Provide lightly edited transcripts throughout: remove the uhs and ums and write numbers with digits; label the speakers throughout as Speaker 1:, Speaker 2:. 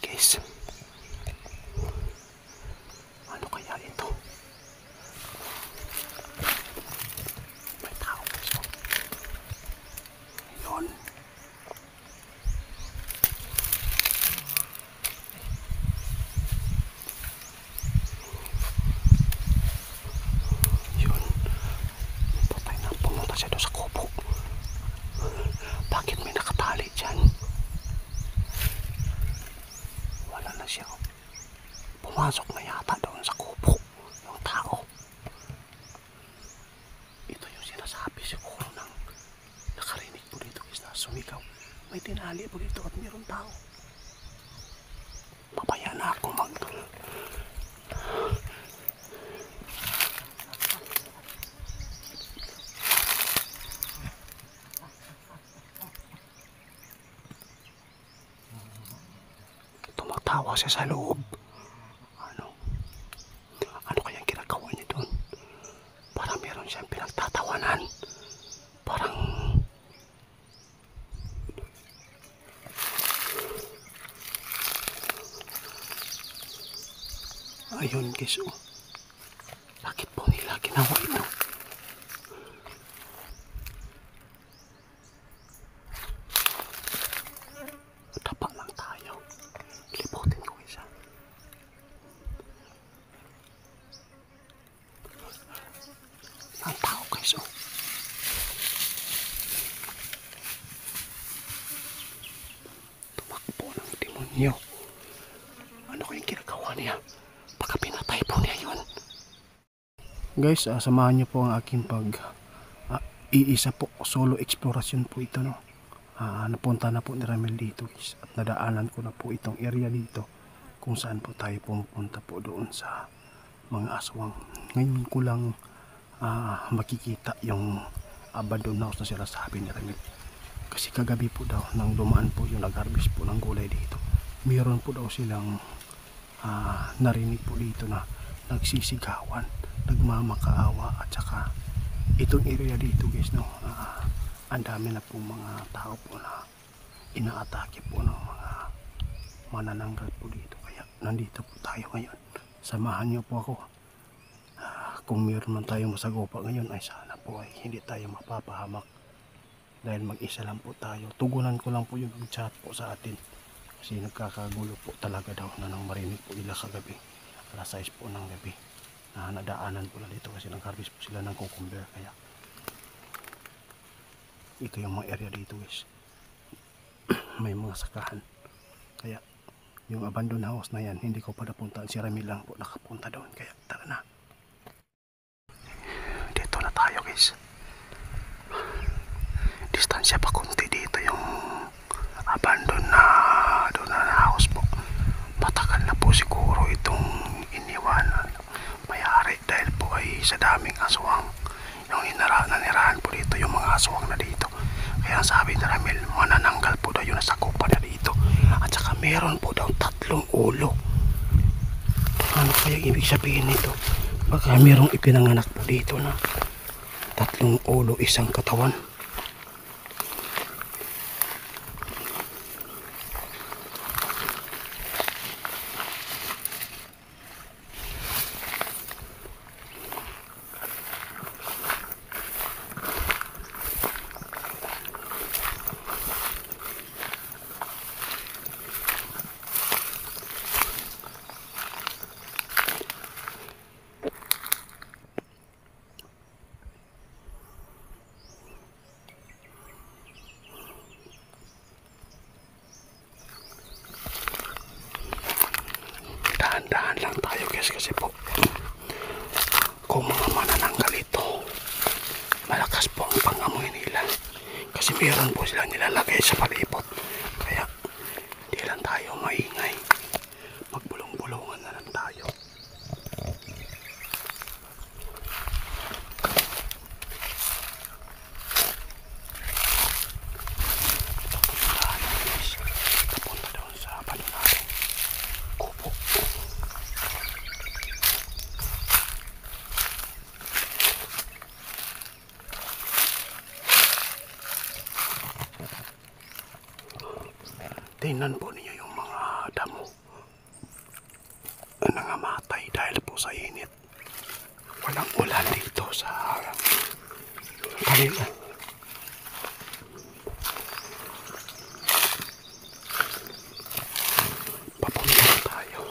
Speaker 1: guys. Ano kaya ito? May tao guys. Ayun. Yun. Patay na, pumunta siya doon sa kubo. Bakit may nakatali dyan? Wala na siya. Pumasok na yata doon sa kubo yung tao. Ito yung sinasabi siguro ng nakarinig po dito guys na sumigaw. May tinali po dito at mayroong tao. Papaya na ako tumatawa siya sa loob. Ano kayang ginagawa niya doon? Parang meron siyang pinagtatawanan. Parang ayun guys, oh. Bakit po nila ginawa ito? Tapa lang tayo. Liputin ko isa. Ang tao guys, oh. Tumakbo ng demonyo. Ano kayang ginagawa niya? Baka pinatay po niya yun. Guys, samahan niyo po ang aking iisa po solo exploration po ito, no. Napunta na po ni Ramil dito guys, at nadaanan ko na po itong area dito kung saan po tayo pumupunta po doon sa mga aswang. Ngayon ko lang makikita yung abandoned house na sila sabi ni Ramil. Kasi kagabi po daw nang dumaan po yung nag-harvest po ng gulay dito, meron po daw silang narinig po dito na nagsisigawan, nagmamakaawa, at saka itong area dito guys, no, ang dami na po mga tao po na inaatake po ng mga manananggal po dito. Kaya nandito po tayo ngayon. Samahan niyo po ako. Kung meron man tayong masagopa ngayon ay sana po ay hindi tayo mapapahamak dahil mag-isa lang po tayo. Tugunan ko lang po yung chat po sa atin kasi nagkakagulo po talaga daw na nang marinig po nila kagabi, alas 6 po ng gabi, na nadaanan po na dito kasi nag-harvest po sila ng cucumber. Kaya ito yung mga area dito guys. May mga sakahan. Kaya yung abandoned house na yan hindi ko pa napuntaan. Si Ramil lang po nakapunta doon. Kaya tara na. Dito na tayo guys. Distansya pa konti dito yung abandoned na doon na house po. Matagal na po siguro itong iniwanan may-ari dahil po ay sa daming aswang. Yung nanirahan po dito yung mga aswang na dito. Kaya sabi ni Ramil, manananggal po daw yung nasakupan na dito. At saka meron po daw 3 ulo. Ano kaya ibig sabihin nito? Baka merong ipinanganak po dito na 3 ulo, 1 katawan. Dahan-dahan lang tayo guys kasi po kung mga manananggal ito, malakas po ang pangamoy nila kasi meron po silang nilalagay sa palibot. Kaya di lang tayo maingay, magbulong-bulungan na lang tayo. Papunta doon sa balonado kubo. Tingnan po ninyo yung mga damo. ng ulan dito sa kanila. Papunta na tayo.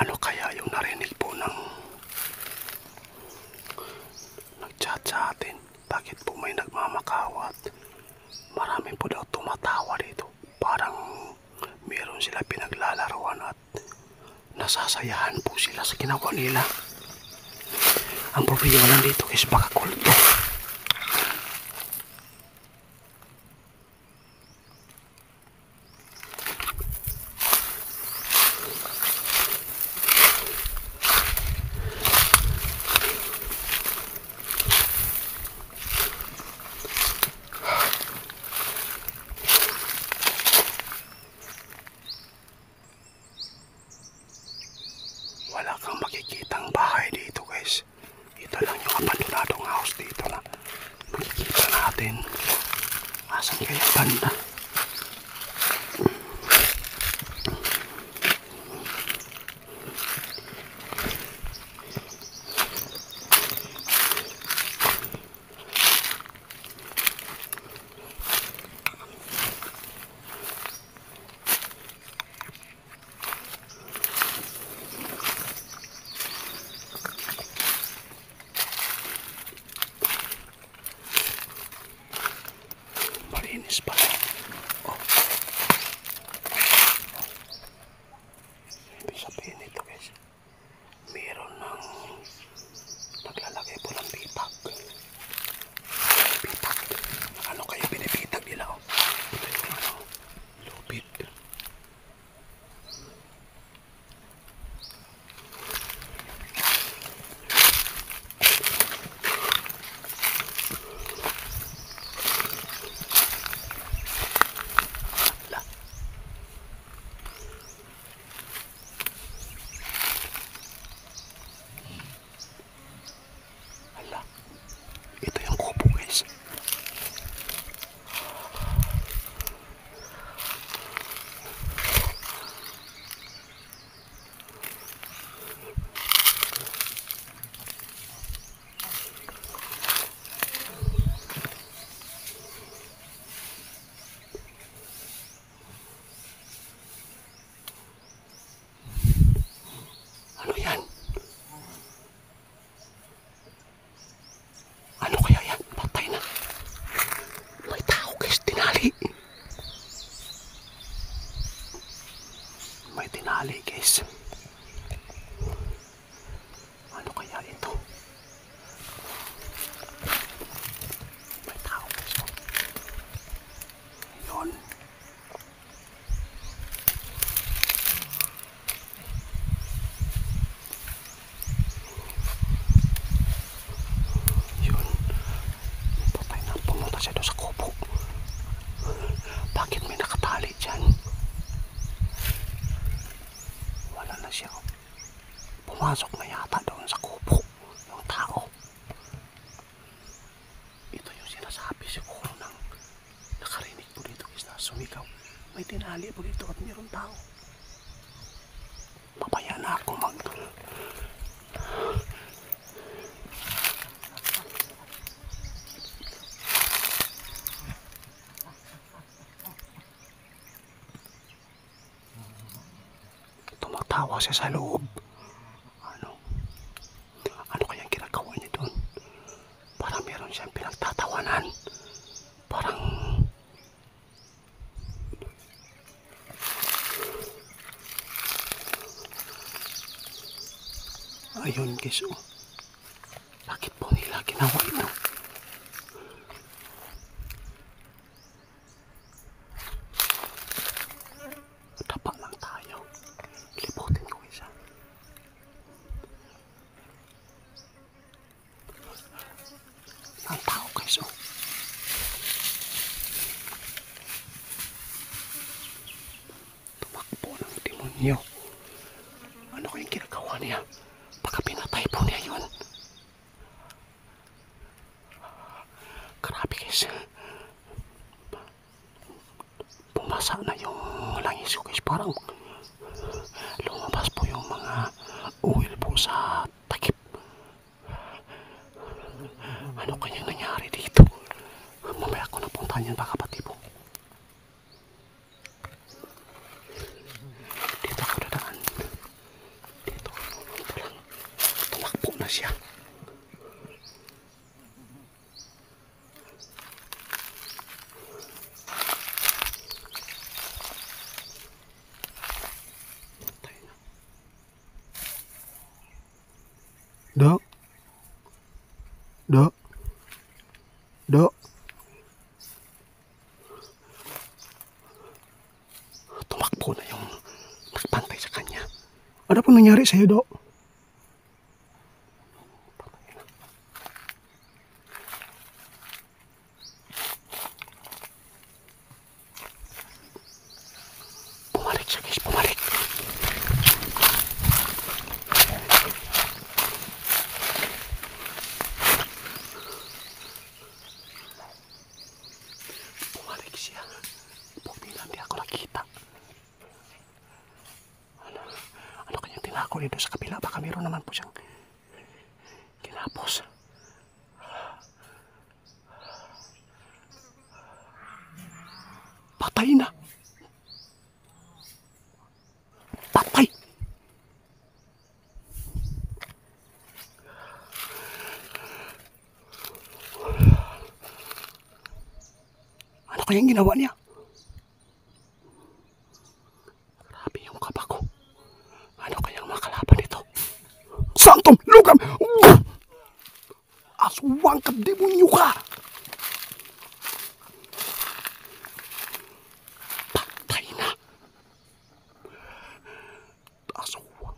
Speaker 1: Ano kaya yung narinig po ng nag-chat sa atin? Bakit po may nagmamakawat? Marami po daw tumatawa dito. Parang meron sila pinaglalaruan at nasasayahan po sila sa ginawa nila. Ang problema lang dito is baka kulto. Wala kang makikitang bahay dito, guys. Ito lang yung abandonadong house dito na makikita natin. Asan kaya banda? Malinis pala. Oh. Ibig sabihin nito, guys, meron ng naglalagay po ng pitak. Pitak. Ano kaya pinipitag nila? Oh? Ito yung ano, lupit. Ito yung kubo, guys. Ano yan? Ano kaya yan? Patay na. May tao, guys. Tinali. May tinali, guys. Ano kaya ito? May tao, guys. Yun. Yun. Patay na. Pumunta siya doon sa kubo. Bakit may nakatali dyan? Wala na siya. Pumasok na yata doon sa kubo yung tao. Ito yung sinasabi siguro ng nakarinig po dito, guys, na sumigaw. May tinali po dito at mayroong tao. Papaya na ako tumatawa siya sa loob. Ano kayang ginagawa niya doon? Parang meron siyang pinagtatawanan. Parang ayun, guys. Oh. Bakit po nila ginawa ito? Tapa lang tayo. Libutin ko isa. Ang tao, guys. Oh. Tumakbo ng demonyo. Ano kayang ginagawa niya? Baka pinatay po niya yun. Grabe, guys. Bumasa na yung langis ko, guys. Parang lumabas po yung mga pupuntahan yan baka patibo. Dito ako dadaan. Dito. Ito lang. Tumakbo na siya. Dok. Dok. Dok. Tumakbo na yung nagpantay sa kanya. Ano po nangyari sa'yo, Dok? Bumalik siya, guys. Bumalik. Bumalik siya. Buti lang di ako nakita. Ano kanyang tinako dito sa kabila? Baka meron naman po siyang kinapos. Patay na. Patay. Ano kayang ginawa niya? Grabe yung kaba ko. Ano kayang makalaban nito? Santom! Lugam! Aswang ka, demonyo ka! Patay na! Aswang.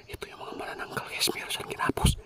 Speaker 1: Ito yung mga manananggal, guys. Meron siyang ginapos.